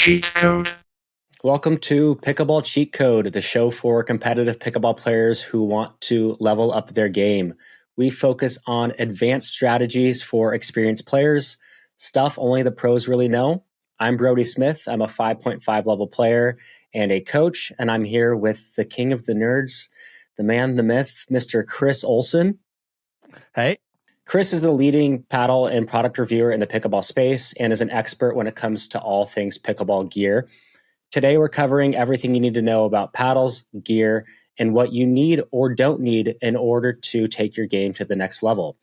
Cheat Code. Welcome to Pickleball Cheat Code, the show for competitive pickleball players who want to level up their game. We focus on advanced strategies for experienced players, stuff only the pros really know. I'm Brody Smith. I'm a 5.5 level player and a coach, and I'm here with the king of the nerds, the man, the myth, Mr. Chris Olson. Hey. Chris is the leading paddle and product reviewer in the pickleball space and is an expert when it comes to all things pickleball gear. Today, we're covering everything you need to know about paddles, gear, and what you need or don't need in order to take your game to the next level.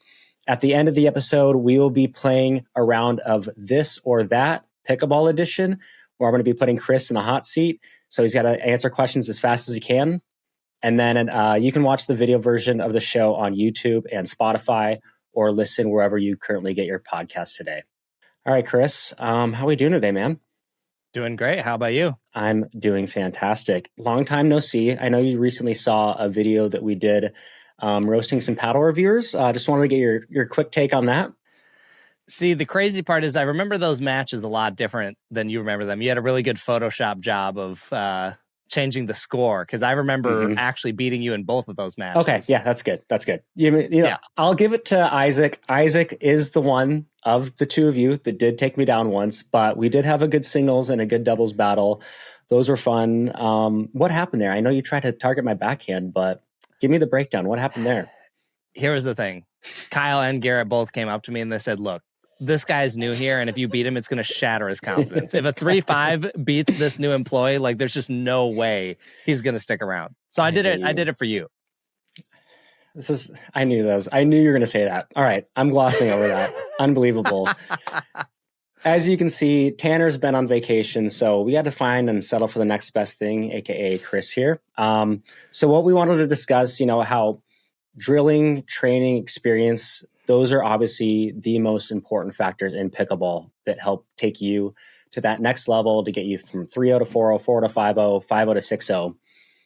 At the end of the episode, we will be playing a round of this or that pickleball edition, where I'm going to be putting Chris in the hot seat. So he's got to answer questions as fast as he can. And then you can watch the video version of the show on YouTube and Spotify, or listen wherever you currently get your podcast today. All right, Chris, how are we doing today, man? Doing great. How about you? I'm doing fantastic. Long time no see. I know you recently saw a video that we did roasting some paddle reviewers. Just wanted to get your quick take on that. See, the crazy part is I remember those matches a lot different than you remember them. You had a really good Photoshop job of changing the score, because I remember actually beating you in both of those matches. Okay, yeah, that's good. That's good. Yeah, I'll give it to Isaac. Isaac is the one of the two of you that did take me down once, but we did have a good singles and a good doubles battle. Those were fun. What happened there? I know you tried to target my backhand, but give me the breakdown. What happened there? Here was the thing. Kyle and Garrett both came up to me and they said, look, this guy's new here, and if you beat him, it's going to shatter his confidence. If a 3-5 beats this new employee, like, there's just no way he's going to stick around. So I did it. I did it for you. I knew those. I knew you were going to say that. All right. I'm glossing over that. Unbelievable. As you can see, Tanner's been on vacation, so we had to find and settle for the next best thing, aka Chris here. So what we wanted to discuss, how drilling, training, experience, those are obviously the most important factors in pickleball that help take you to that next level to get you from 3-0 to 4-0, 4-0 to 5-0, 5-0 to 6-0.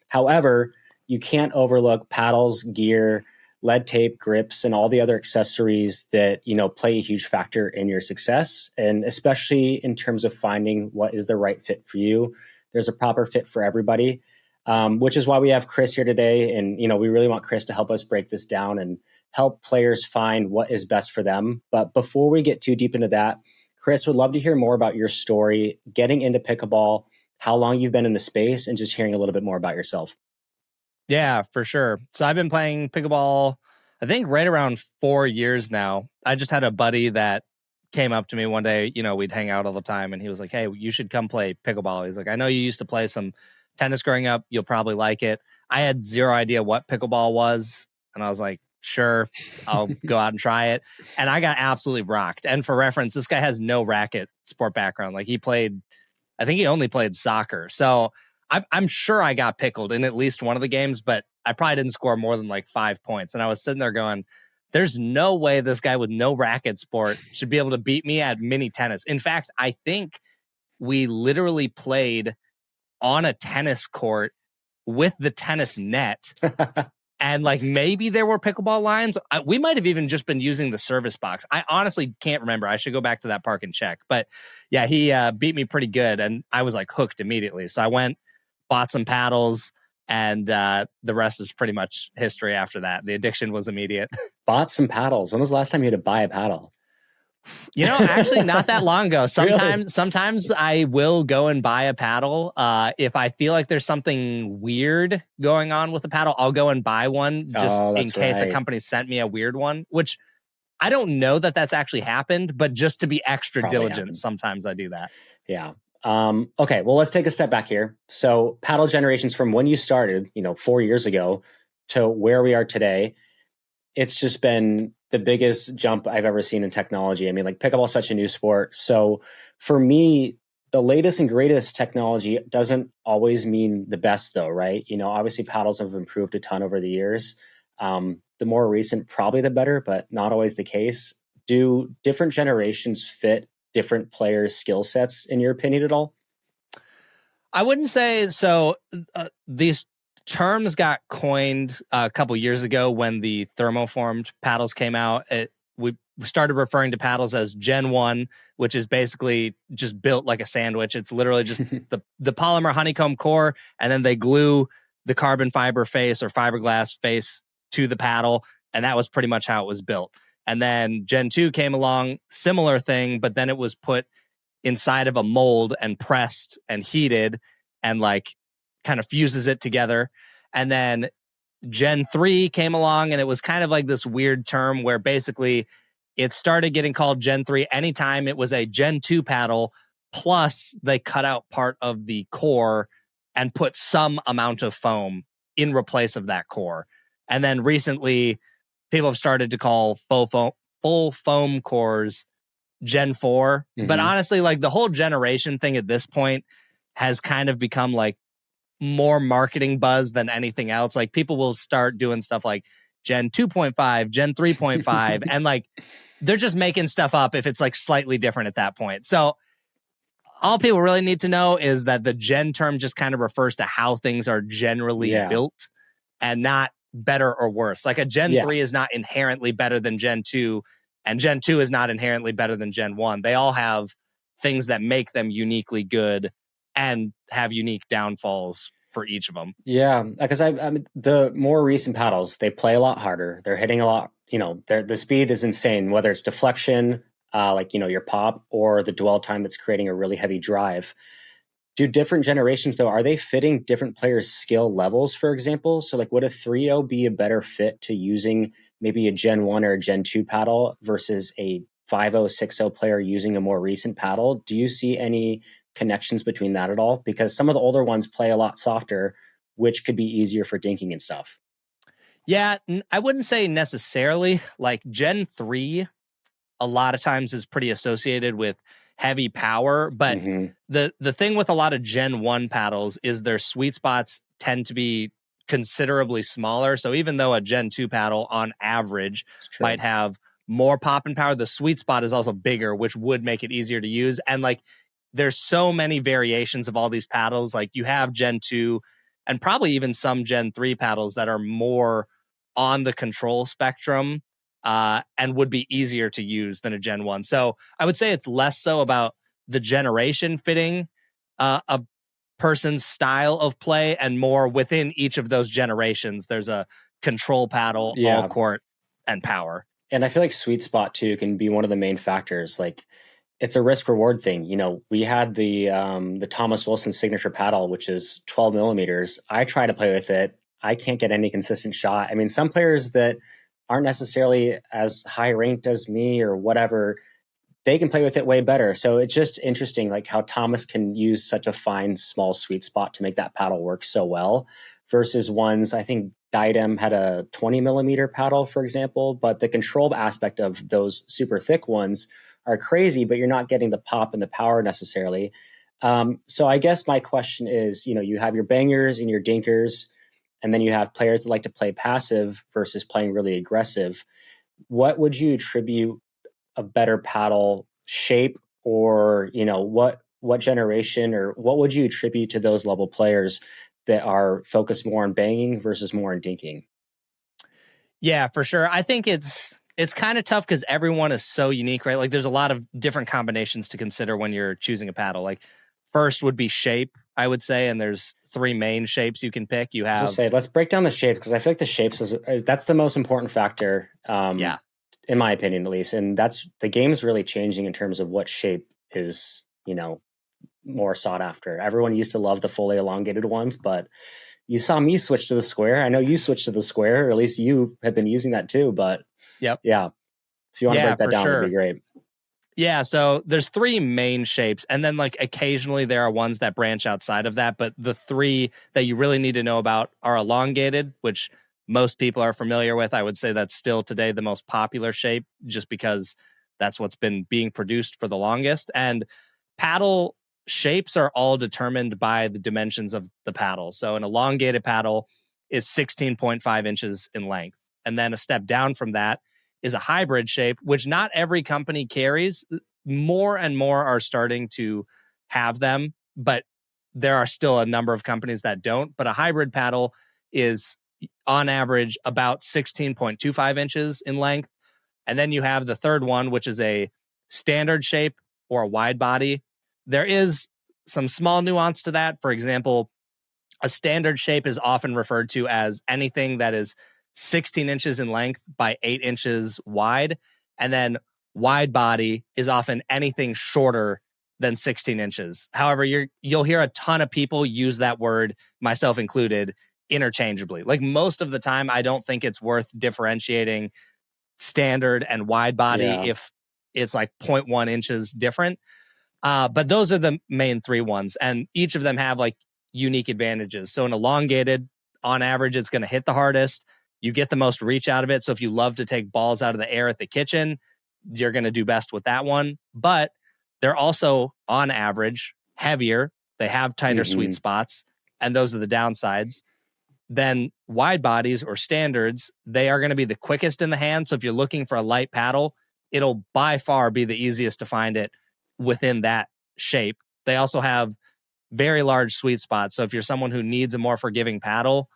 However, you can't overlook paddles, gear, lead tape, grips, and all the other accessories that, play a huge factor in your success. And especially in terms of finding what is the right fit for you. There's a proper fit for everybody, which is why we have Chris here today. And, we really want Chris to help us break this down and help players find what is best for them. But before we get too deep into that, Chris, would love to hear more about your story, getting into pickleball, how long you've been in the space, and just hearing a little bit more about yourself. Yeah, for sure. So I've been playing pickleball, I think right around 4 years now. I just had a buddy that came up to me one day, we'd hang out all the time, and he was like, hey, you should come play pickleball. He's like, I know you used to play some tennis growing up. You'll probably like it. I had zero idea what pickleball was. And I was like, sure, I'll go out and try it. And I got absolutely rocked. And for reference, this guy has no racket sport background. Like, I think he only played soccer. So I'm sure I got pickled in at least one of the games, but I probably didn't score more than like 5 points. And I was sitting there going, there's no way this guy with no racket sport should be able to beat me at mini tennis. In fact, I think we literally played on a tennis court with the tennis net. And like, maybe there were pickleball lines. We might have even just been using the service box. I honestly can't remember. I should go back to that park and check. But yeah, he beat me pretty good. And I was like hooked immediately. So I went, bought some paddles, and the rest is pretty much history after that. The addiction was immediate. Bought some paddles. When was the last time you had to buy a paddle? Actually not that long ago. Sometimes I will go and buy a paddle. If I feel like there's something weird going on with the paddle, I'll go and buy one just in case a company sent me a weird one, which I don't know that that's actually happened, but just to be extra diligent, sometimes I do that. Yeah. Okay, well, let's take a step back here. So paddle generations from when you started, 4 years ago to where we are today, it's just been the biggest jump I've ever seen in technology. I mean, like, pickleball is such a new sport. So for me, the latest and greatest technology doesn't always mean the best, though, right? Obviously paddles have improved a ton over the years. The more recent, probably the better, but not always the case. Do different generations fit different players' skill sets, in your opinion, at all? I wouldn't say so. These terms got coined a couple years ago when the thermoformed paddles came out. we started referring to paddles as Gen 1, which is basically just built like a sandwich. It's literally just the polymer honeycomb core, and then they glue the carbon fiber face or fiberglass face to the paddle, and that was pretty much how it was built. And then Gen 2 came along, similar thing, but then it was put inside of a mold and pressed and heated and like kind of fuses it together. And then Gen 3 came along, and it was kind of like this weird term where basically it started getting called Gen 3 anytime it was a Gen 2 paddle, plus they cut out part of the core and put some amount of foam in replace of that core. And then recently, people have started to call full foam cores Gen 4. But honestly, like the whole generation thing at this point has kind of become like more marketing buzz than anything else. Like people will start doing stuff like Gen 2.5, Gen 3.5, and like they're just making stuff up if it's like slightly different at that point. So all people really need to know is that the Gen term just kind of refers to how things are generally built and not better or worse. Like a Gen 3 is not inherently better than Gen 2, and Gen 2 is not inherently better than Gen 1. They all have things that make them uniquely good and have unique downfalls for each of them. Yeah, because I mean, the more recent paddles, they play a lot harder. They're hitting a lot, you know, the speed is insane, whether it's deflection, like, you know, your pop, or the dwell time that's creating a really heavy drive. Do different generations, though, are they fitting different players' skill levels, for example? So, like, would a 3.0 be a better fit to using maybe a Gen 1 or a Gen 2 paddle versus a 5.0, 6.0 player using a more recent paddle? Do you see any connections between that at all? Because some of the older ones play a lot softer, which could be easier for dinking and stuff. Yeah, I wouldn't say necessarily. Like Gen 3, a lot of times is pretty associated with heavy power, but the thing with a lot of Gen 1 paddles is their sweet spots tend to be considerably smaller. So even though a Gen 2 paddle on average might have more pop and power, the sweet spot is also bigger, which would make it easier to use. And like there's so many variations of all these paddles. Like you have Gen 2 and probably even some Gen 3 paddles that are more on the control spectrum and would be easier to use than a Gen 1. So I would say it's less so about the generation fitting a person's style of play and more within each of those generations. There's a control paddle, all court, and power. And I feel like sweet spot too can be one of the main factors. Like it's a risk reward thing. You know, we had the Thomas Wilson signature paddle, which is 12 millimeters. I try to play with it. I can't get any consistent shot. I mean, some players that aren't necessarily as high ranked as me or whatever, they can play with it way better. So it's just interesting, like how Thomas can use such a fine, small, sweet spot to make that paddle work so well versus ones, I think Diadem had a 20 millimeter paddle, for example, but the control aspect of those super thick ones are crazy, but you're not getting the pop and the power necessarily. So I guess my question is, you know, you have your bangers and your dinkers, and then you have players that like to play passive versus playing really aggressive. What would you attribute a better paddle shape, or, you know, what generation, or what would you attribute to those level players that are focused more on banging versus more on dinking? Yeah, for sure. I think it's kind of tough because everyone is so unique, right? Like there's a lot of different combinations to consider when you're choosing a paddle. Like first would be shape, I would say, and there's three main shapes you can pick. You have let's break down the shapes, because I feel like the shapes that's the most important factor. In my opinion, at least. And that's the game's really changing in terms of what shape is, you know, more sought after. Everyone used to love the fully elongated ones, but you saw me switch to the square. I know you switched to the square, or at least you have been using that too. But yeah, if you want to break that down, that'd be great. Yeah, so there's three main shapes, and then like occasionally there are ones that branch outside of that, but the three that you really need to know about are elongated, which most people are familiar with. I would say that's still today the most popular shape, just because that's what's been being produced for the longest. And paddle shapes are all determined by the dimensions of the paddle. So an elongated paddle is 16.5 inches in length. And then a step down from that is a hybrid shape, which not every company carries. More and more are starting to have them, but there are still a number of companies that don't. But a hybrid paddle is on average about 16.25 inches in length. And then you have the third one, which is a standard shape or a wide body. There is some small nuance to that. For example, a standard shape is often referred to as anything that is 16 inches in length by 8 inches wide. And then wide body is often anything shorter than 16 inches. However, you'll hear a ton of people use that word, myself included, interchangeably. Like most of the time, I don't think it's worth differentiating standard and wide body if it's like 0.1 inches different. But those are the main three ones. And each of them have like unique advantages. So an elongated, on average, it's going to hit the hardest. You get the most reach out of it. So if you love to take balls out of the air at the kitchen, you're going to do best with that one. But they're also, on average, heavier. They have tighter sweet spots. And those are the downsides. Then wide bodies or standards, they are going to be the quickest in the hand. So if you're looking for a light paddle, it'll by far be the easiest to find it within that shape. They also have very large sweet spots. So if you're someone who needs a more forgiving paddle,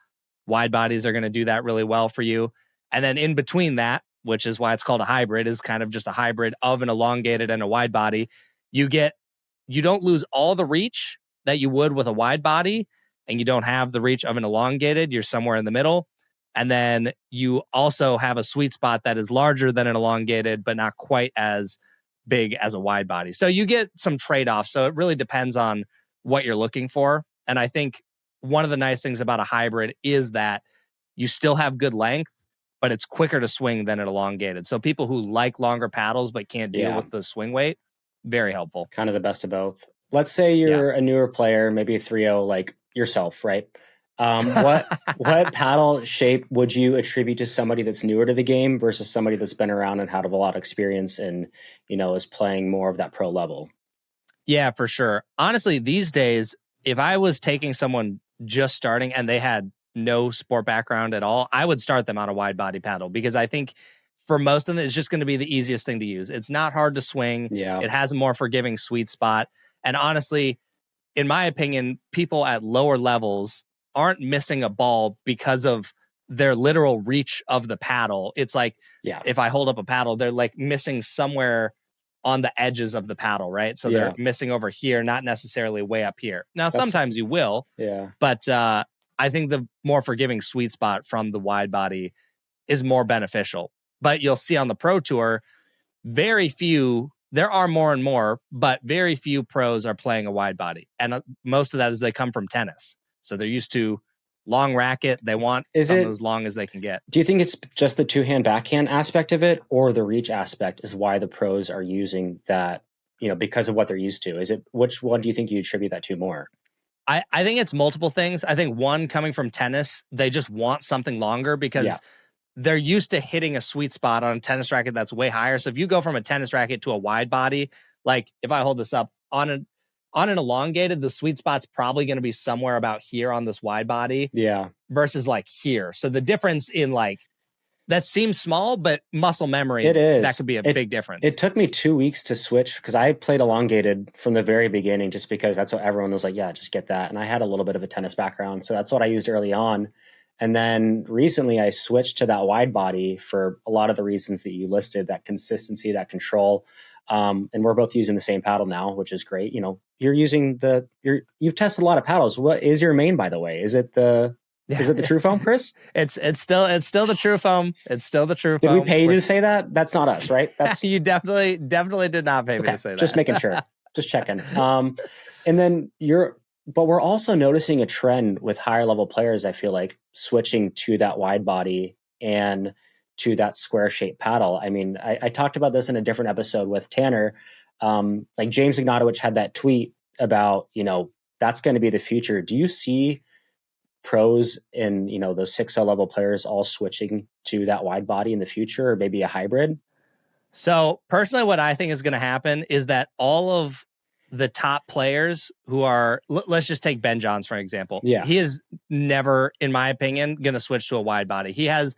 wide bodies are going to do that really well for you. And then in between that, which is why it's called a hybrid, is kind of just a hybrid of an elongated and a wide body. You don't lose all the reach that you would with a wide body, and you don't have the reach of an elongated. You're somewhere in the middle. And then you also have a sweet spot that is larger than an elongated, but not quite as big as a wide body. So you get some trade-offs. So it really depends on what you're looking for. And I think one of the nice things about a hybrid is that you still have good length, but it's quicker to swing than an elongated. So people who like longer paddles but can't deal with the swing weight, very helpful. Kind of the best of both. Let's say you're a newer player, maybe a 3-0 like yourself, right? What paddle shape would you attribute to somebody that's newer to the game versus somebody that's been around and had a lot of experience and, is playing more of that pro level? Yeah, for sure. Honestly, these days, if I was taking someone just starting and they had no sport background at all, I would start them on a wide body paddle because I think for most of them, it's just going to be the easiest thing to use. It's not hard to swing. Yeah. It has a more forgiving sweet spot. And honestly, in my opinion, people at lower levels aren't missing a ball because of their literal reach of the paddle. It's like, if I hold up a paddle, they're like missing somewhere on the edges of the paddle, right? So they're missing over here, not necessarily way up here. Now, sometimes you will, but I think the more forgiving sweet spot from the wide body is more beneficial. But you'll see on the pro tour, there are more and more, but very few pros are playing a wide body. And most of that is they come from tennis. So they're used to long racket. They want something as long as they can get. Do you think it's just the two-hand backhand aspect of it or the reach aspect is why the pros are using that, because of what they're used to? Which one do you think you attribute that to more? I think it's multiple things. I think one, coming from tennis, they just want something longer because they're used to hitting a sweet spot on a tennis racket that's way higher. So if you go from a tennis racket to a wide body, like if I hold this up on an elongated, the sweet spot's probably going to be somewhere about here on this wide body. Versus like here. So the difference in that seems small, but muscle memory, it is. That could be a big difference. It took me 2 weeks to switch because I played elongated from the very beginning just because that's what everyone was like, yeah, just get that. And I had a little bit of a tennis background. So that's what I used early on. And then recently I switched to that wide body for a lot of the reasons that you listed, that consistency, that control. And we're both using the same paddle now, which is great. You're using you've tested a lot of paddles. What is your main, by the way? Is it the True Foam, Chris? It's still the True Foam. It's still the True Foam. Did we pay you to say that? That's not us, right? That's you definitely did not pay me to say that. Just making sure. Just checking. And then but we're also noticing a trend with higher level players, I feel like, switching to that wide body and to that square shaped paddle. I mean, I talked about this in a different episode with Tanner. Like James Ignatowicz had that tweet about, that's going to be the future. Do you see pros and, those 6-0 level players all switching to that wide body in the future, or maybe a hybrid? So personally, what I think is going to happen is that all of the top players who are, let's just take Ben Johns, for example. Yeah. He is never, in my opinion, going to switch to a wide body. He has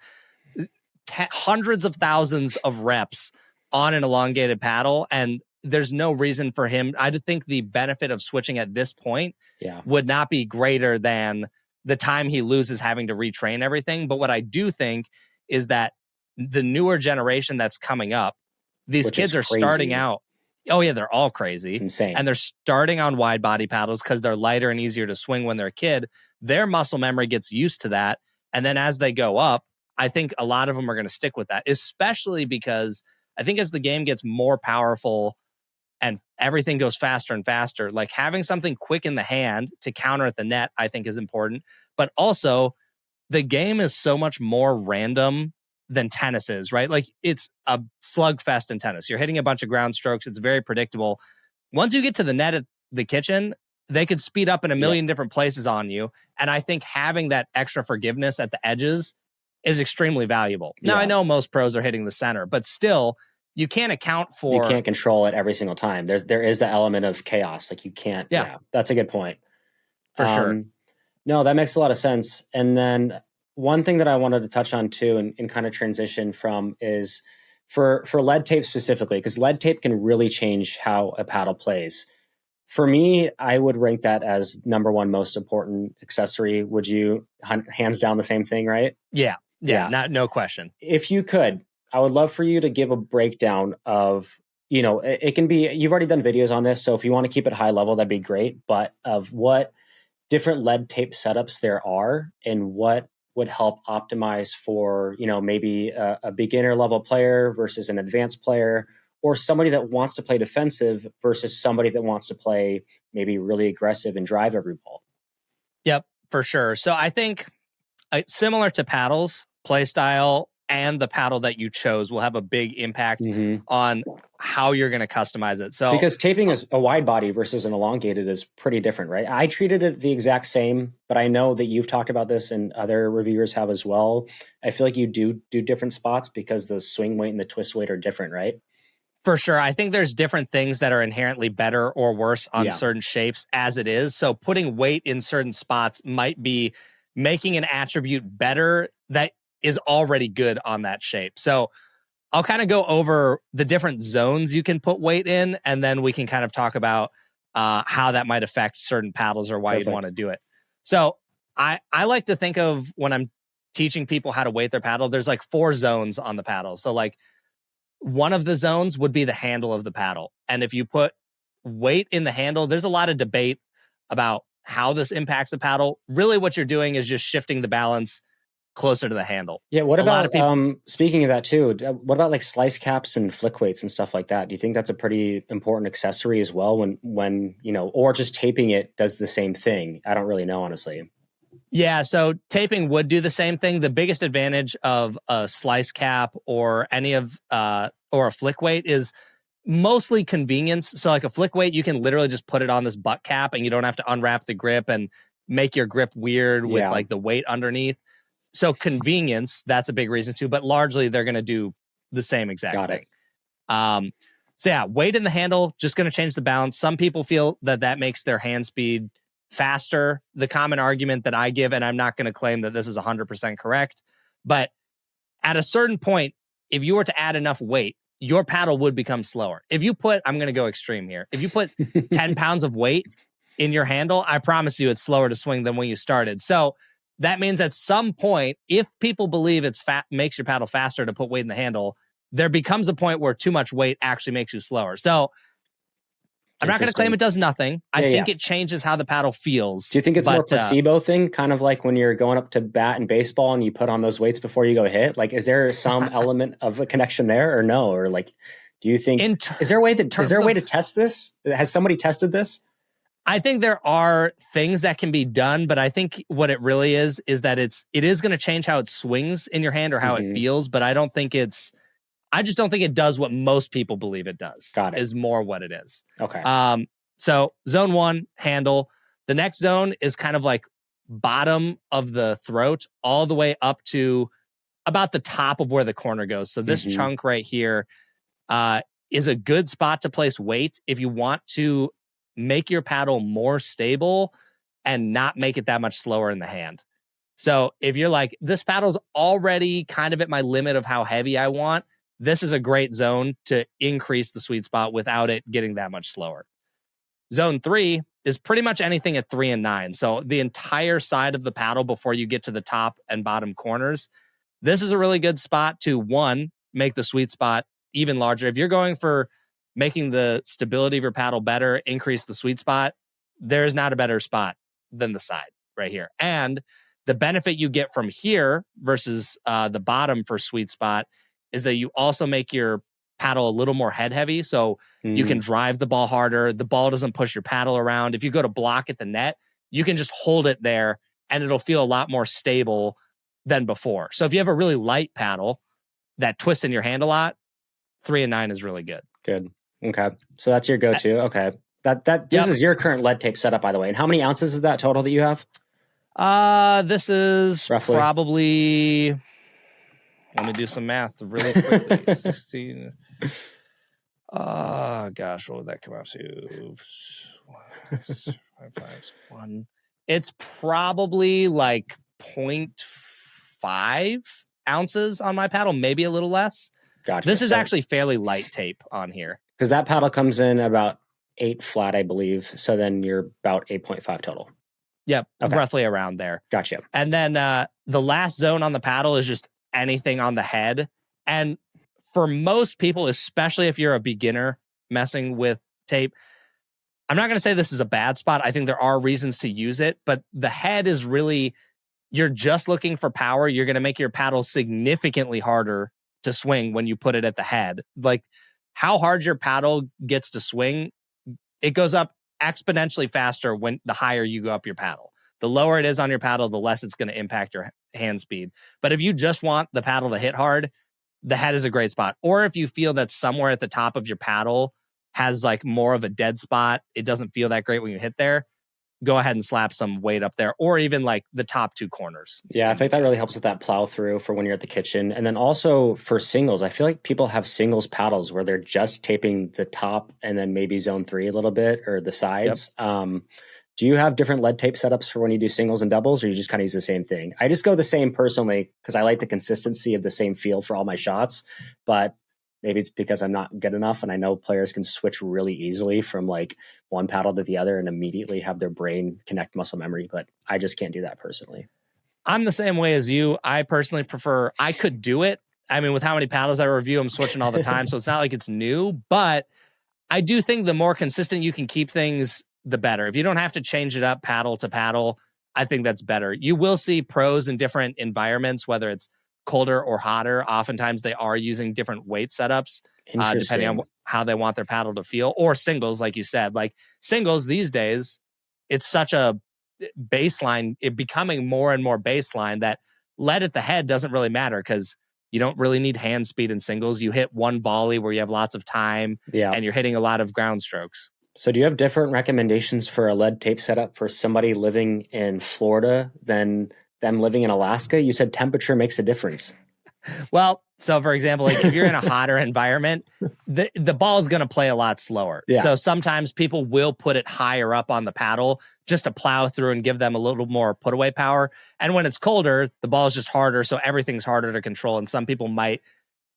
hundreds of thousands of reps on an elongated paddle, and there's no reason for him. I just think the benefit of switching at this point would not be greater than the time he loses having to retrain everything. But what I do think is that the newer generation that's coming up, these Which is kids are crazy. starting out. Oh yeah, they're all crazy. It's insane. And they're starting on wide body paddles because they're lighter and easier to swing when they're a kid. Their muscle memory gets used to that. And then as they go up, I think a lot of them are going to stick with that, especially because I think as the game gets more powerful and everything goes faster and faster, like having something quick in the hand to counter at the net, I think is important. But also, the game is so much more random than tennis is, right? Like it's a slugfest in tennis. You're hitting a bunch of ground strokes. It's very predictable. Once you get to the net at the kitchen, they could speed up in a million different places on you. And I think having that extra forgiveness at the edges is extremely valuable. Now, I know most pros are hitting the center, but still, you can't account for... You can't control it every single time. There is the element of chaos. Like you can't... Yeah, that's a good point. For sure. No, that makes a lot of sense. And then one thing that I wanted to touch on too and kind of transition from is for lead tape specifically, because lead tape can really change how a paddle plays. For me, I would rank that as number one most important accessory. Would you hands down the same thing, right? Yeah, no question. If you could, I would love for you to give a breakdown of, it can be, you've already done videos on this, so if you want to keep it high level, that'd be great, but of what different lead tape setups there are and what would help optimize for, maybe a beginner level player versus an advanced player, or somebody that wants to play defensive versus somebody that wants to play maybe really aggressive and drive every ball. Yep, for sure. So I think similar to paddles, play style and the paddle that you chose will have a big impact on how you're going to customize it. So because taping is a wide body versus an elongated is pretty different, right? I treated it the exact same, but I know that you've talked about this and other reviewers have as well. I feel like you do different spots because the swing weight and the twist weight are different, right? For sure. I think there's different things that are inherently better or worse on certain shapes as it is. So putting weight in certain spots might be making an attribute better that is already good on that shape. So I'll kind of go over the different zones you can put weight in, and then we can kind of talk about how that might affect certain paddles or why you'd want to do it. So I like to think of when I'm teaching people how to weight their paddle, there's like 4 zones on the paddle. So like one of the zones would be the handle of the paddle. And if you put weight in the handle, there's a lot of debate about how this impacts the paddle. Really what you're doing is just shifting the balance closer to the handle. Yeah. What about, speaking of that too, what about like slice caps and flick weights and stuff like that? Do you think that's a pretty important accessory as well when, or just taping it does the same thing? I don't really know, honestly. Yeah, so taping would do the same thing. The biggest advantage of a slice cap or any of, or a flick weight is mostly convenience. So like a flick weight, you can literally just put it on this butt cap and you don't have to unwrap the grip and make your grip weird with like the weight underneath. So convenience, that's a big reason too, but largely they're going to do the same exact thing. So yeah, weight in the handle, just going to change the balance. Some people feel that makes their hand speed faster. The common argument that I give, and I'm not going to claim that this is 100% correct, but at a certain point, if you were to add enough weight, your paddle would become slower. If you put, I'm going to go extreme here. If you put 10 pounds of weight in your handle, I promise you it's slower to swing than when you started. So that means at some point, if people believe makes your paddle faster to put weight in the handle, there becomes a point where too much weight actually makes you slower. So I'm not going to claim it does nothing. I think it changes how the paddle feels. Do you think it's more placebo thing? Kind of like when you're going up to bat in baseball and you put on those weights before you go hit? Like, is there some element of a connection there or no? Or like, do you think, is there a way to test this? Has somebody tested this? I think there are things that can be done, but I think what it really is that it is going to change how it swings in your hand or how it feels, but I just don't think it does what most people believe it does. Got it. Is more what it is. Okay. So zone 1, handle. The next zone is kind of like bottom of the throat all the way up to about the top of where the corner goes. So this chunk right here is a good spot to place weight if you want to make your paddle more stable and not make it that much slower in the hand. So if you're like, this paddle's already kind of at my limit of how heavy I want, this is a great zone to increase the sweet spot without it getting that much slower. Zone 3 is pretty much anything at 3 and 9. So the entire side of the paddle before you get to the top and bottom corners, This is a really good spot to, one, make the sweet spot even larger. If you're going for making the stability of your paddle better, increase the sweet spot, there is not a better spot than the side right here. And the benefit you get from here versus the bottom for sweet spot is that you also make your paddle a little more head heavy. So you can drive the ball harder. The ball doesn't push your paddle around. If you go to block at the net, you can just hold it there and it'll feel a lot more stable than before. So if you have a really light paddle that twists in your hand a lot, 3 and 9 is really good. Good. Okay. So that's your go-to. Okay. This is your current lead tape setup, by the way. And how many ounces is that total that you have? This is roughly probably, let me do some math really quickly. 16. Gosh, what would that come out to? 1. It's probably like 0.5 ounces on my paddle, maybe a little less. Gotcha. This is actually fairly light tape on here. Because that paddle comes in about 8 flat, I believe. So then you're about 8.5 total. Yep, okay. Roughly around there. Gotcha. And then the last zone on the paddle is just anything on the head. And for most people, especially if you're a beginner messing with tape, I'm not going to say this is a bad spot. I think there are reasons to use it, but the head is really, you're just looking for power. You're going to make your paddle significantly harder to swing when you put it at the head. Like how hard your paddle gets to swing, it goes up exponentially faster when the higher you go up your paddle. The lower it is on your paddle, the less it's going to impact your hand speed. But if you just want the paddle to hit hard, the head is a great spot. Or if you feel that somewhere at the top of your paddle has like more of a dead spot, it doesn't feel that great when you hit there, go ahead and slap some weight up there, or even like the top 2 corners. Yeah, I think that really helps with that plow through for when you're at the kitchen. And then also for singles, I feel like people have singles paddles where they're just taping the top and then maybe zone 3 a little bit or the sides. Yep. Do you have different lead tape setups for when you do singles and doubles, or you just kind of use the same thing? I just go the same personally because I like the consistency of the same feel for all my shots, but maybe it's because I'm not good enough, and I know players can switch really easily from like one paddle to the other and immediately have their brain connect muscle memory, but I just can't do that personally. I'm the same way as you. I personally prefer, I could do it. I mean, with how many paddles I review, I'm switching all the time, so it's not like it's new, but I do think the more consistent you can keep things, the better. If you don't have to change it up paddle to paddle, I think that's better. You will see pros in different environments, whether it's colder or hotter. Oftentimes they are using different weight setups depending on how they want their paddle to feel, or singles, like you said. Like singles these days, it's such a baseline, it becoming more and more baseline that lead at the head doesn't really matter because you don't really need hand speed in singles. You hit one volley where you have lots of time and you're hitting a lot of ground strokes. So do you have different recommendations for a lead tape setup for somebody living in Florida than them living in Alaska? You said temperature makes a difference. Well, so for example, like if you're in a hotter environment, the ball is going to play a lot slower. Yeah. So sometimes people will put it higher up on the paddle just to plow through and give them a little more put away power. And when it's colder, the ball is just harder. So everything's harder to control. And some people might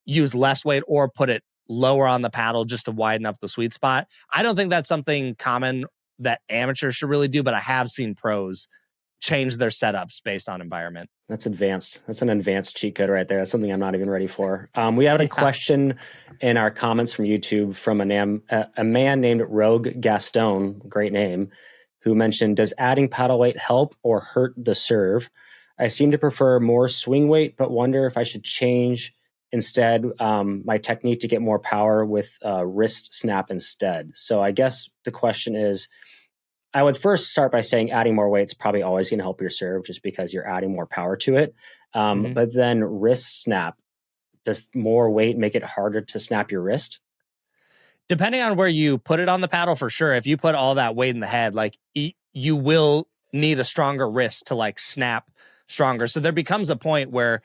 use less weight or put it lower on the paddle just to widen up the sweet spot. I don't think that's something common that amateurs should really do, but I have seen pros change their setups based on environment. That's advanced. That's an advanced cheat code right there. That's something I'm not even ready for. We have a question in our comments from YouTube from a man named Rogue Gaston, great name, who mentioned, does adding paddle weight help or hurt the serve? I seem to prefer more swing weight, but wonder if I should change instead my technique to get more power with wrist snap instead. So I guess the question is, I would first start by saying adding more weight is probably always going to help your serve just because you're adding more power to it. But then wrist snap, does more weight make it harder to snap your wrist? Depending on where you put it on the paddle, for sure. If you put all that weight in the head, like you will need a stronger wrist to like snap stronger. So there becomes a point where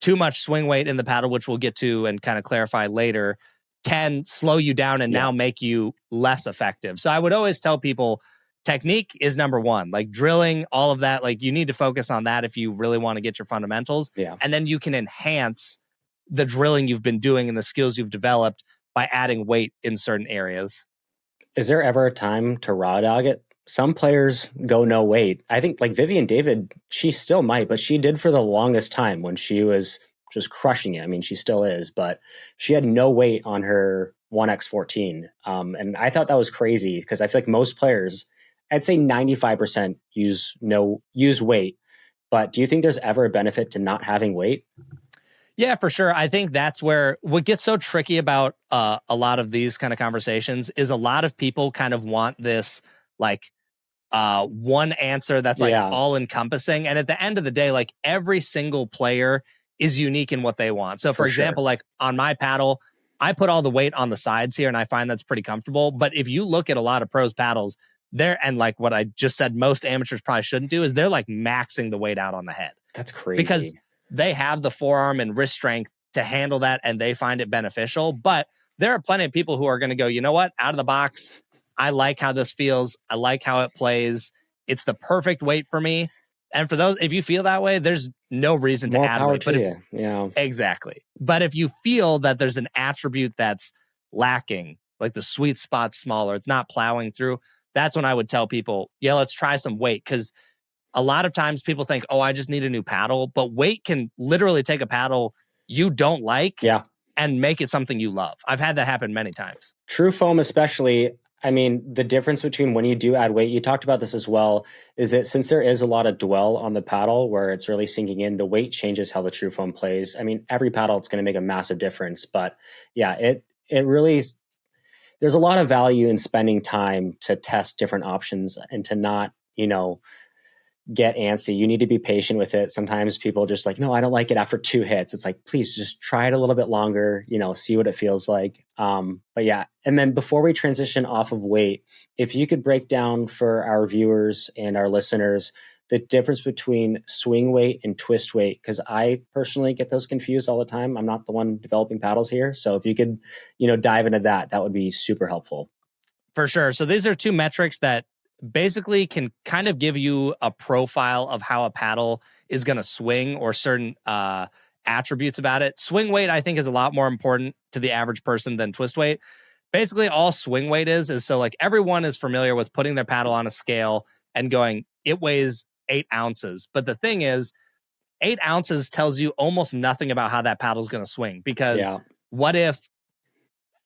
too much swing weight in the paddle, which we'll get to and kind of clarify later, can slow you down and now make you less effective. So I would always tell people technique is number one, like drilling, all of that. Like you need to focus on that if you really want to get your fundamentals. And then you can enhance the drilling you've been doing and the skills you've developed by adding weight in certain areas. Is there ever a time to raw dog it? Some players go no weight. I think like Vivian David, she still might, but she did for the longest time when she was just crushing it. I mean, she still is, but she had no weight on her 1x14. And I thought that was crazy because I feel like most players, I'd say 95% use weight. But do you think there's ever a benefit to not having weight? Yeah, for sure. I think that's where what gets so tricky about a lot of these kind of conversations is a lot of people kind of want this like one answer that's like all encompassing. And at the end of the day, like every single player is unique in what they want. So for example, like on my paddle, I put all the weight on the sides here and I find that's pretty comfortable. But if you look at a lot of pros paddles, they're, and like what I just said, most amateurs probably shouldn't do is they're like maxing the weight out on the head. That's crazy. Because they have the forearm and wrist strength to handle that and they find it beneficial. But there are plenty of people who are going to go, you know what, out of the box, I like how this feels. I like how it plays. It's the perfect weight for me. And for those, if you feel that way, there's no reason to add weight. But exactly. But if you feel that there's an attribute that's lacking, like the sweet spot's smaller, it's not plowing through, that's when I would tell people, yeah, let's try some weight. Because a lot of times people think, oh, I just need a new paddle. But weight can literally take a paddle you don't like and make it something you love. I've had that happen many times. True foam especially. I mean, the difference between when you do add weight, you talked about this as well, is that since there is a lot of dwell on the paddle where it's really sinking in, the weight changes how the true foam plays. I mean, every paddle, it's going to make a massive difference. But yeah, it really, there's a lot of value in spending time to test different options and to not, get antsy. You need to be patient with it. Sometimes people just like, no, I don't like it after 2 hits. It's like, please just try it a little bit longer, see what it feels like. But yeah. And then before we transition off of weight, if you could break down for our viewers and our listeners, the difference between swing weight and twist weight, because I personally get those confused all the time. I'm not the one developing paddles here. So if you could, dive into that, that would be super helpful. For sure. So these are two metrics that basically can kind of give you a profile of how a paddle is going to swing or certain attributes about it. Swing weight, I think, is a lot more important to the average person than twist weight. Basically, all swing weight is so like everyone is familiar with putting their paddle on a scale and going, it weighs 8 ounces. But the thing is, 8 ounces tells you almost nothing about how that paddle is going to swing. Because what if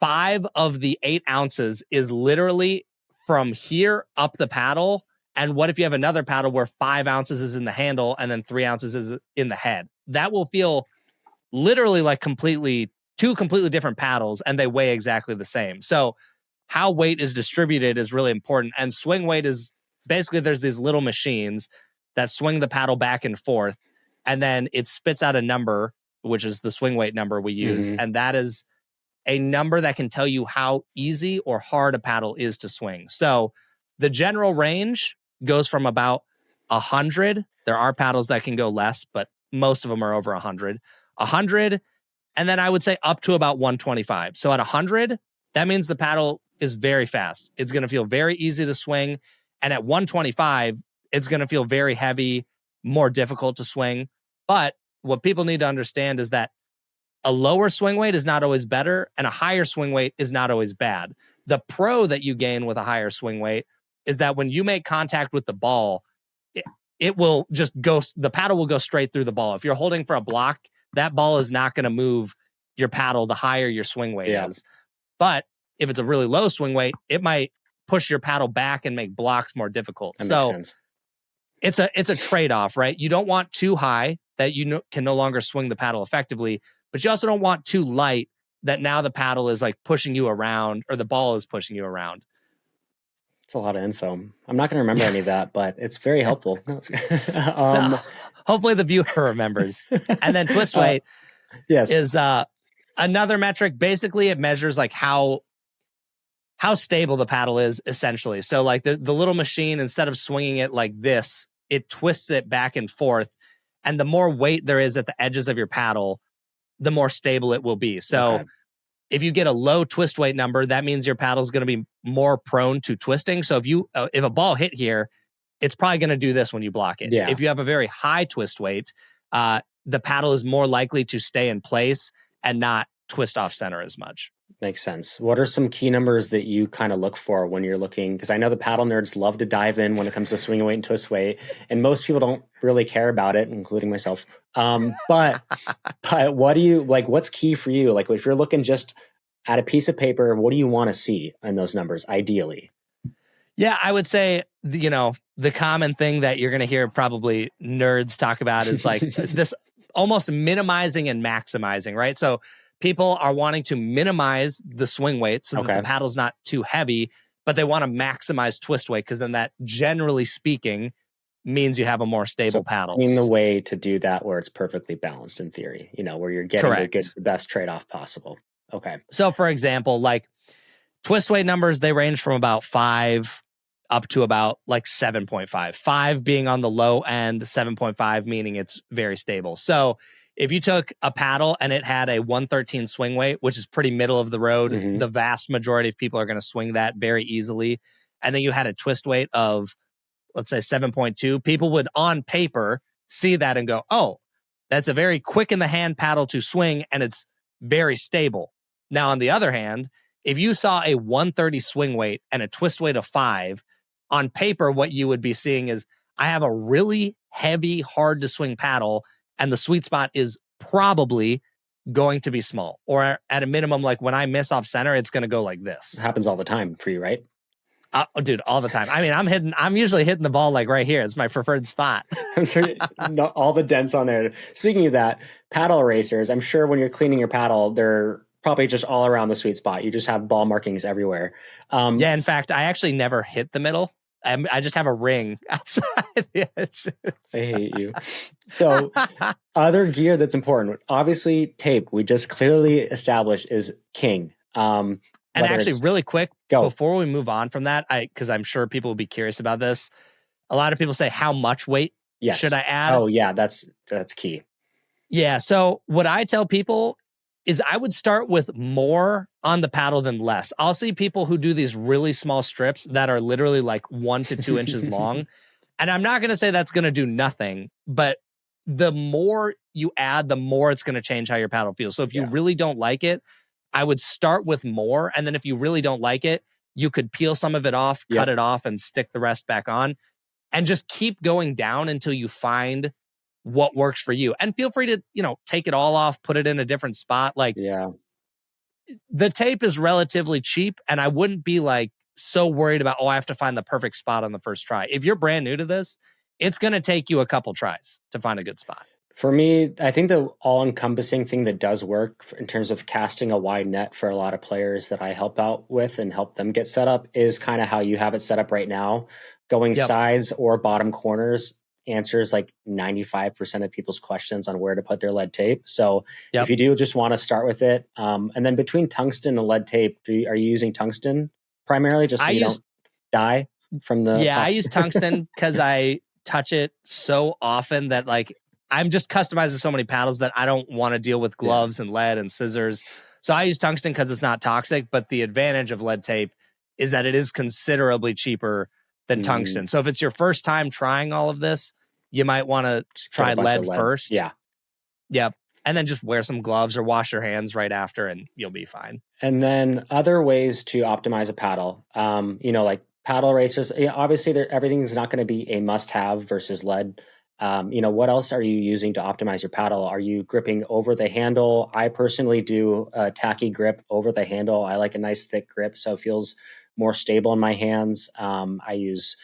5 of the 8 ounces is literally from here up the paddle? And what if you have another paddle where 5 ounces is in the handle and then 3 ounces is in the head? That will feel literally like two completely different paddles, and they weigh exactly the same. So how weight is distributed is really important. And swing weight is basically, there's these little machines that swing the paddle back and forth, and then it spits out a number, which is the swing weight number we use. And that is a number that can tell you how easy or hard a paddle is to swing. So the general range goes from about 100. There are paddles that can go less, but most of them are over 100. 100, and then I would say up to about 125. So at 100, that means the paddle is very fast. It's going to feel very easy to swing. And at 125, it's going to feel very heavy, more difficult to swing. But what people need to understand is that a lower swing weight is not always better, and a higher swing weight is not always bad. The pro that you gain with a higher swing weight is that when you make contact with the ball, it will just go, the paddle will go straight through the ball. If you're holding for a block, that ball is not going to move your paddle the higher your swing weight is. But if it's a really low swing weight, it might push your paddle back and make blocks more difficult. That makes sense. It's a trade-off, right? You don't want too high that you can no longer swing the paddle effectively, but you also don't want too light that now the paddle is like pushing you around, or the ball is pushing you around. It's a lot of info. I'm not going to remember any of that, but it's very helpful. So hopefully the viewer remembers. And then twist weight is another metric. Basically, it measures like how stable the paddle is, essentially. So like the little machine, instead of swinging it like this, it twists it back and forth. And the more weight there is at the edges of your paddle, the more stable it will be. So if you get a low twist weight number, that means your paddle is going to be more prone to twisting. So if a ball hit here, it's probably going to do this when you block it. If you have a very high twist weight, the paddle is more likely to stay in place and not twist off center as much. Makes sense. What are some key numbers that you kind of look for when you're looking? Because I know the paddle nerds love to dive in when it comes to swing weight and twist weight, and most people don't really care about it, including myself. But what do you like? What's key for you? Like if you're looking just at a piece of paper, what do you want to see in those numbers, ideally? Yeah, I would say, the common thing that you're going to hear probably nerds talk about is like this almost minimizing and maximizing, right? So people are wanting to minimize the swing weight so that the paddle's not too heavy, but they want to maximize twist weight because then that, generally speaking, means you have a more stable paddle. In the way to do that where it's perfectly balanced in theory, where you're getting the best trade-off possible. Okay. So for example, like twist weight numbers, they range from about 5 up to about like 7.5. 5 being on the low end, 7.5 meaning it's very stable. So if you took a paddle and it had a 113 swing weight, which is pretty middle of the road, the vast majority of people are going to swing that very easily. And then you had a twist weight of, let's say 7.2, people would on paper see that and go, oh, that's a very quick in the hand paddle to swing and it's very stable. Now, on the other hand, if you saw a 130 swing weight and a twist weight of 5, on paper, what you would be seeing is I have a really heavy, hard to swing paddle, and the sweet spot is probably going to be small. Or at a minimum, like when I miss off center, it's going to go like this. It happens all the time for you, right? Dude, all the time. I mean, I'm usually hitting the ball like right here. It's my preferred spot. I'm sorry, all the dents on there. Speaking of that, paddle erasers, I'm sure when you're cleaning your paddle, they're probably just all around the sweet spot. You just have ball markings everywhere. Yeah, in fact, I actually never hit the middle. I just have a ring outside the edges. I hate you. So other gear that's important, obviously tape, we just clearly established is king. And actually really quick, before we move on from that, because I'm sure people will be curious about this. A lot of people say, how much weight should I add? Oh yeah, that's key. Yeah. So what I tell people is I would start with more on the paddle than less. I'll see people who do these really small strips that are literally like 1 to 2 inches long. And I'm not going to say that's going to do nothing, but the more you add, the more it's going to change how your paddle feels. So if you really don't like it, I would start with more. And then if you really don't like it, you could peel some of it off, cut it off, and stick the rest back on. And just keep going down until you find what works for you. And feel free to, take it all off, put it in a different spot. Like, the tape is relatively cheap, and I wouldn't be like so worried about, I have to find the perfect spot on the first try. If you're brand new to this, it's going to take you a couple tries to find a good spot. For me, I think the all-encompassing thing that does work in terms of casting a wide net for a lot of players that I help out with and help them get set up is kind of how you have it set up right now. Going sides or bottom corners answers like 95% of people's questions on where to put their lead tape. So if you do just want to start with it, and then between tungsten and lead tape, are you using tungsten primarily just so you don't die from the I use tungsten because I touch it so often that like I'm just customizing so many paddles that I don't want to deal with gloves and lead and scissors. So I use tungsten because it's not toxic, but the advantage of lead tape is that it is considerably cheaper than tungsten. So if it's your first time trying all of this, you might want to try lead first. Yeah. Yep. And then just wear some gloves or wash your hands right after and you'll be fine. And then other ways to optimize a paddle, like paddle racers, obviously everything is not going to be a must-have versus lead. What else are you using to optimize your paddle? Are you gripping over the handle? I personally do a tacky grip over the handle. I like a nice thick grip so it feels more stable in my hands. I use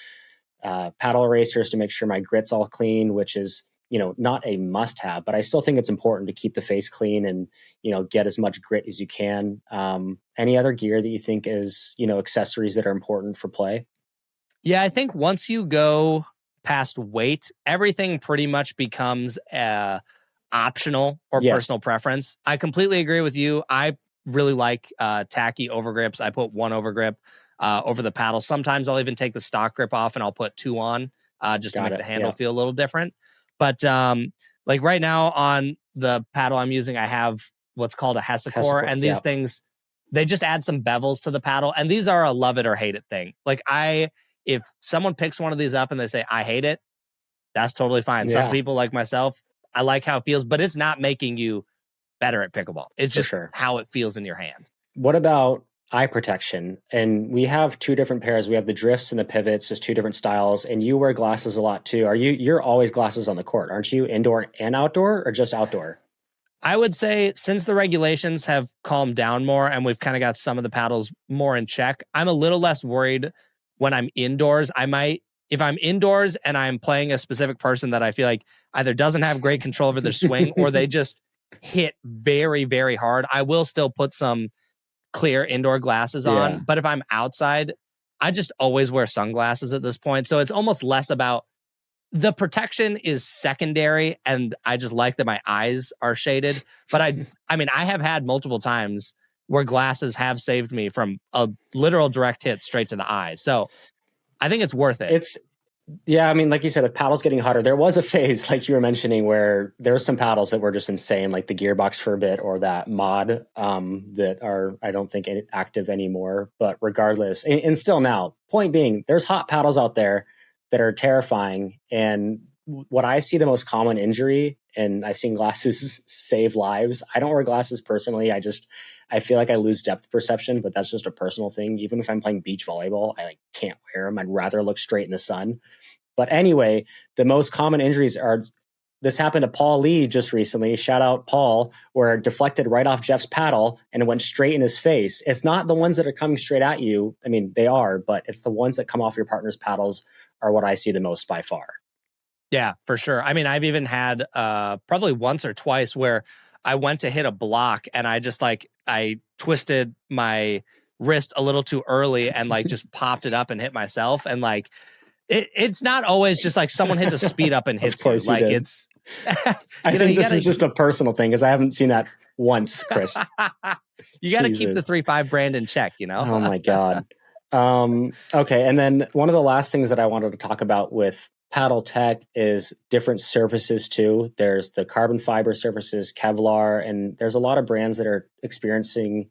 paddle erasers to make sure my grit's all clean, which is, not a must-have, but I still think it's important to keep the face clean and, get as much grit as you can. Any other gear that you think is, accessories that are important for play? Yeah, I think once you go past weight, everything pretty much becomes optional or personal preference. I completely agree with you. I really like tacky overgrips. I put one overgrip over the paddle. Sometimes I'll even take the stock grip off and I'll put 2 on just to make the handle feel a little different. But like right now on the paddle I'm using, I have what's called a Hessicore. And these things, they just add some bevels to the paddle. And these are a love it or hate it thing. Like if someone picks one of these up and they say, I hate it, that's totally fine. Some people like myself, I like how it feels, but it's not making you better at pickleball. It's just how it feels in your hand. What about eye protection? And we have two different pairs. We have the drifts and the pivots, just two different styles. And you wear glasses a lot too. You're always glasses on the court, aren't you? Indoor and outdoor, or just outdoor? I would say since the regulations have calmed down more and we've kind of got some of the paddles more in check, I'm a little less worried when I'm indoors. If I'm indoors and I'm playing a specific person that I feel like either doesn't have great control over their swing or they just hit very, very hard, I will still put some clear indoor glasses on. Yeah. But if I'm outside, I just always wear sunglasses at this point. So it's almost less about the protection is secondary, and I just like that my eyes are shaded. But I mean, I have had multiple times where glasses have saved me from a literal direct hit straight to the eye. So I think it's worth it. Yeah, I mean, like you said, with paddles getting hotter, there was a phase, like you were mentioning, where there were some paddles that were just insane, like the Gearbox Forbit or that mod that are, I don't think, active anymore. But regardless, and still now, point being, there's hot paddles out there that are terrifying. And what I see the most common injury, and I've seen glasses save lives. I don't wear glasses personally. I feel like I lose depth perception, but that's just a personal thing. Even if I'm playing beach volleyball, I can't wear them. I'd rather look straight in the sun. But anyway, the most common injuries are, this happened to Paul Lee just recently. Shout out Paul, where it deflected right off Jeff's paddle and it went straight in his face. It's not the ones that are coming straight at you. I mean, they are, but it's the ones that come off your partner's paddles are what I see the most by far. Yeah, for sure. I mean, I've even had probably once or twice where I went to hit a block and I twisted my wrist a little too early and just popped it up and hit myself. And it's not always just like someone hits a speed up and hits you. It's I think this is just a personal thing because I haven't seen that once, Chris. You got to keep the 3-5 brand in check, Oh my God. Okay. And then one of the last things that I wanted to talk about with paddle tech is different surfaces too. There's the carbon fiber surfaces, Kevlar, and there's a lot of brands that are experimenting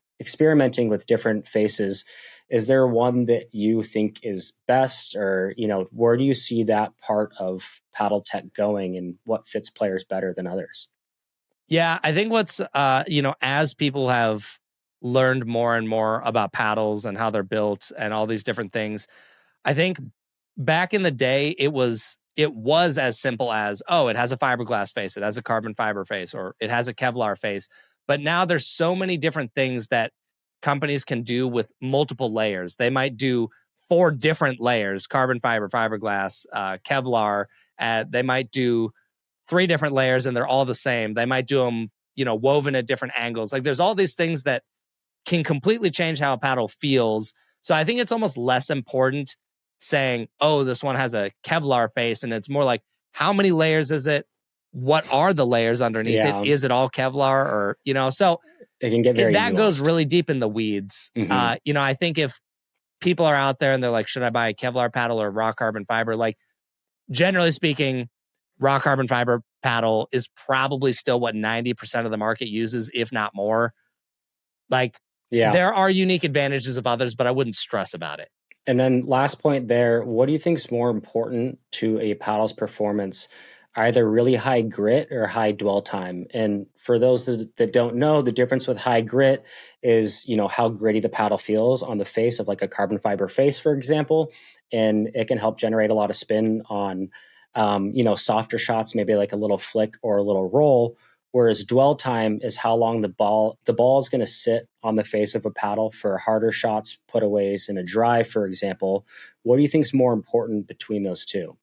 with different faces. Is there one that you think is best, or where do you see that part of paddle tech going, and what fits players better than others? Yeah, I think what's as people have learned more and more about paddles and how they're built and all these different things, I think back in the day it was as simple as, oh, it has a fiberglass face, it has a carbon fiber face, or it has a Kevlar face. But now there's so many different things that companies can do with multiple layers. They might do 4 different layers: carbon fiber, fiberglass, Kevlar. They might do 3 different layers and they're all the same. They might do them, woven at different angles. There's all these things that can completely change how a paddle feels. So I think it's almost less important saying, oh, this one has a Kevlar face, and it's more like, how many layers is it? What are the layers underneath it? Is it all Kevlar, or, so it can get very that nuanced. goes really deep in the weeds. Mm-hmm. I think if people are out there and they're like, should I buy a Kevlar paddle or raw carbon fiber? Generally speaking, raw carbon fiber paddle is probably still what 90% of the market uses, if not more. There are unique advantages of others, but I wouldn't stress about it. And then last point there, what do you think is more important to a paddle's performance? Either really high grit or high dwell time. And for those that don't know, the difference with high grit is, how gritty the paddle feels on the face of a carbon fiber face, for example. And it can help generate a lot of spin on, softer shots, maybe like a little flick or a little roll. Whereas dwell time is how long the ball is going to sit on the face of a paddle for harder shots, putaways, and a drive, for example. What do you think is more important between those two?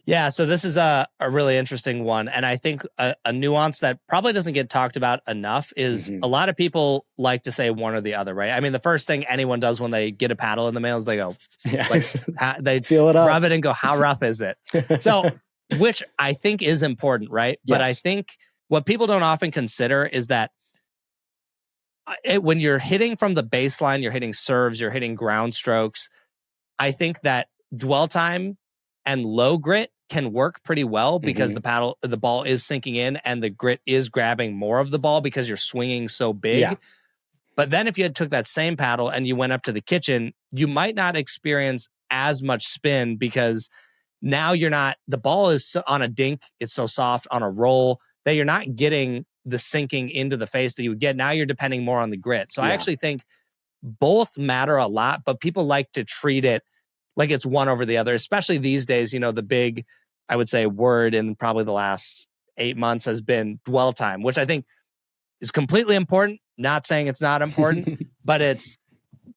Yeah, so this is a really interesting one. And I think a nuance that probably doesn't get talked about enough is a lot of people like to say one or the other, right? I mean, the first thing anyone does when they get a paddle in the mail is they go, they feel it up, rub it and go, how rough is it? So, which I think is important, right? Yes. But I think what people don't often consider is that when you're hitting from the baseline, you're hitting serves, you're hitting ground strokes, I think that dwell time and low grit can work pretty well because the ball is sinking in and the grit is grabbing more of the ball because you're swinging so big. Yeah. But then if you had took that same paddle and you went up to the kitchen, you might not experience as much spin because now the ball is on a dink. It's so soft on a roll that you're not getting the sinking into the face that you would get. Now you're depending more on the grit. So I Yeah. actually think both matter a lot, but people like to treat it like it's one over the other, especially these days. The big, I would say, word in probably the last 8 months has been dwell time, which I think is completely important. Not saying it's not important, but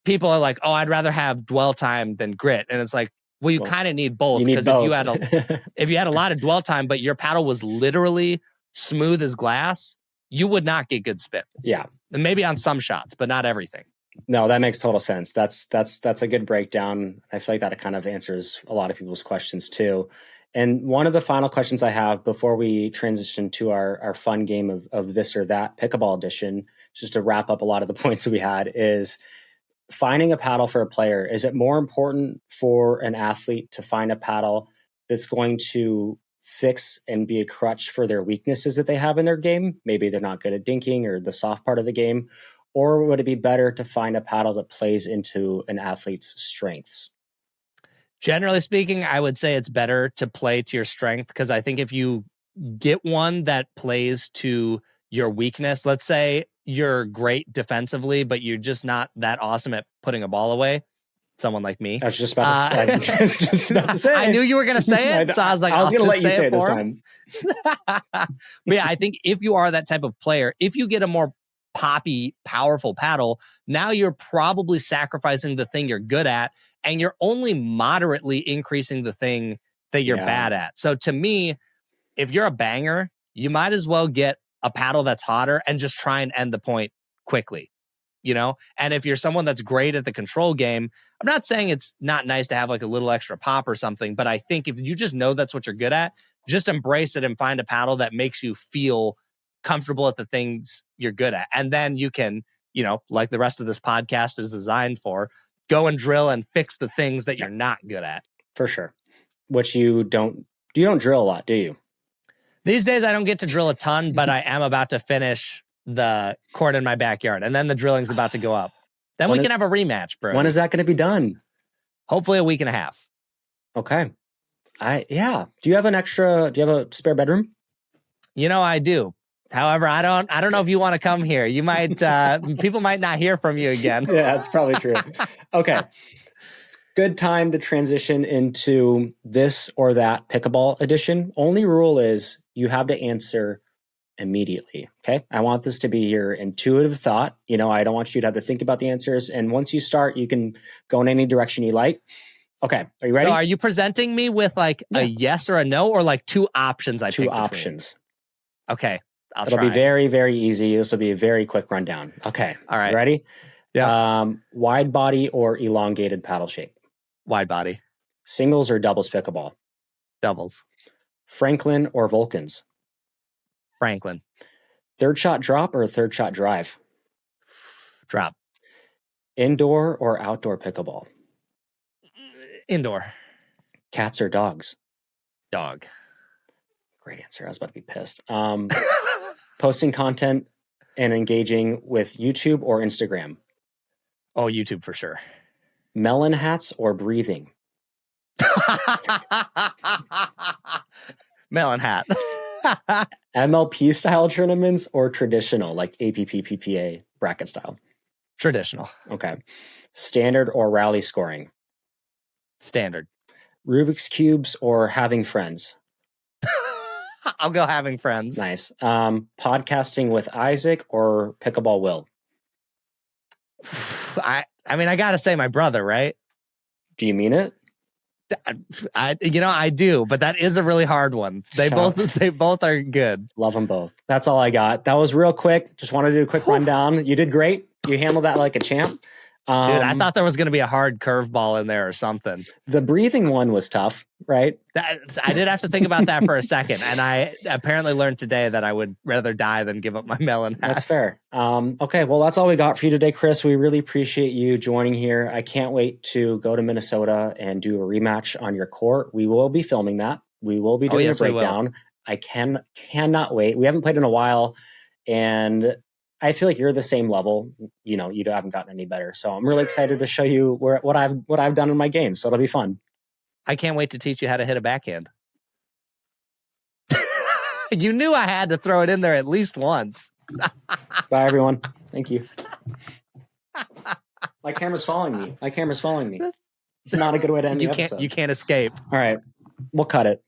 people are like, oh, I'd rather have dwell time than grit. And it's like, well, you kind of need both, because if you had a lot of dwell time, but your paddle was literally smooth as glass, you would not get good spin. Yeah. And maybe on some shots, but not everything. No, that makes total sense. That's a good breakdown. I feel like that kind of answers a lot of people's questions too. And one of the final questions I have before we transition to our fun game of this or that pickleball edition, just to wrap up a lot of the points that we had, is finding a paddle for a player. Is it more important for an athlete to find a paddle that's going to fix and be a crutch for their weaknesses that they have in their game? Maybe they're not good at dinking or the soft part of the game. Or would it be better to find a paddle that plays into an athlete's strengths? Generally speaking, I would say it's better to play to your strength, because I think if you get one that plays to your weakness, let's say you're great defensively, but you're just not that awesome at putting a ball away. Someone like me. I was just about to say. I knew you were going to say it, so I was like, I was going to let you say it this time. But yeah, I think if you are that type of player, if you get a more poppy, powerful paddle, now you're probably sacrificing the thing you're good at, and you're only moderately increasing the thing that you're bad at. So to me, if you're a banger, you might as well get a paddle that's hotter and just try and end the point quickly, And if you're someone that's great at the control game, I'm not saying it's not nice to have like a little extra pop or something, but I think if you just know that's what you're good at, just embrace it and find a paddle that makes you feel comfortable at the things you're good at. And then you can, like the rest of this podcast is designed for, go and drill and fix the things that you're not good at. For sure. Which you don't drill a lot, do you? These days I don't get to drill a ton, but I am about to finish the court in my backyard, and then the drilling's about to go up. Then we can have a rematch, bro. When is that going to be done? Hopefully a week and a half. Okay. Do you have a spare bedroom? I do. However, I don't know if you want to come here. You might, people might not hear from you again. Yeah, that's probably true. Okay. Good time to transition into this or that pickleball edition. Only rule is you have to answer immediately. Okay. I want this to be your intuitive thought. I don't want you to have to think about the answers. And once you start, you can go in any direction you like. Okay. Are you ready? So are you presenting me with like a yes or a no, or like two options? Two options. Okay. It'll be very, very easy. This will be a very quick rundown. Okay. All right. You ready? Yeah. Wide body or elongated paddle shape? Wide body. Singles or doubles pickleball? Doubles. Franklin or Vulcans? Franklin. Third shot drop or third shot drive? Drop. Indoor or outdoor pickleball? Indoor. Cats or dogs? Dog. Great answer. I was about to be pissed. Posting content and engaging with YouTube or Instagram? Oh, YouTube for sure. Melon hats or breathing? Melon hat. MLP style tournaments or traditional, like APP, PPA, bracket style? Traditional. Okay. Standard or rally scoring? Standard. Rubik's Cubes or having friends? I'll go having friends. Nice. Podcasting with Isaac or Pickleball Will? I got to say my brother, right? Do you mean it? I do, but that is a really hard one. They both are good. Love them both. That's all I got. That was real quick. Just wanted to do a quick rundown. You did great. You handled that like a champ. Dude, I thought there was going to be a hard curveball in there or something. The breathing one was tough, right? I did have to think about that for a second. And I apparently learned today that I would rather die than give up my melon hat. That's fair. Okay, well, that's all we got for you today, Chris. We really appreciate you joining here. I can't wait to go to Minnesota and do a rematch on your court. We will be filming that. We will be doing a breakdown. I cannot wait. We haven't played in a while, and I feel like you're the same level. You haven't gotten any better. So I'm really excited to show you what I've done in my game. So it'll be fun. I can't wait to teach you how to hit a backhand. You knew I had to throw it in there at least once. Bye, everyone. Thank you. My camera's following me. It's not a good way to end the episode. You can't escape. All right. We'll cut it.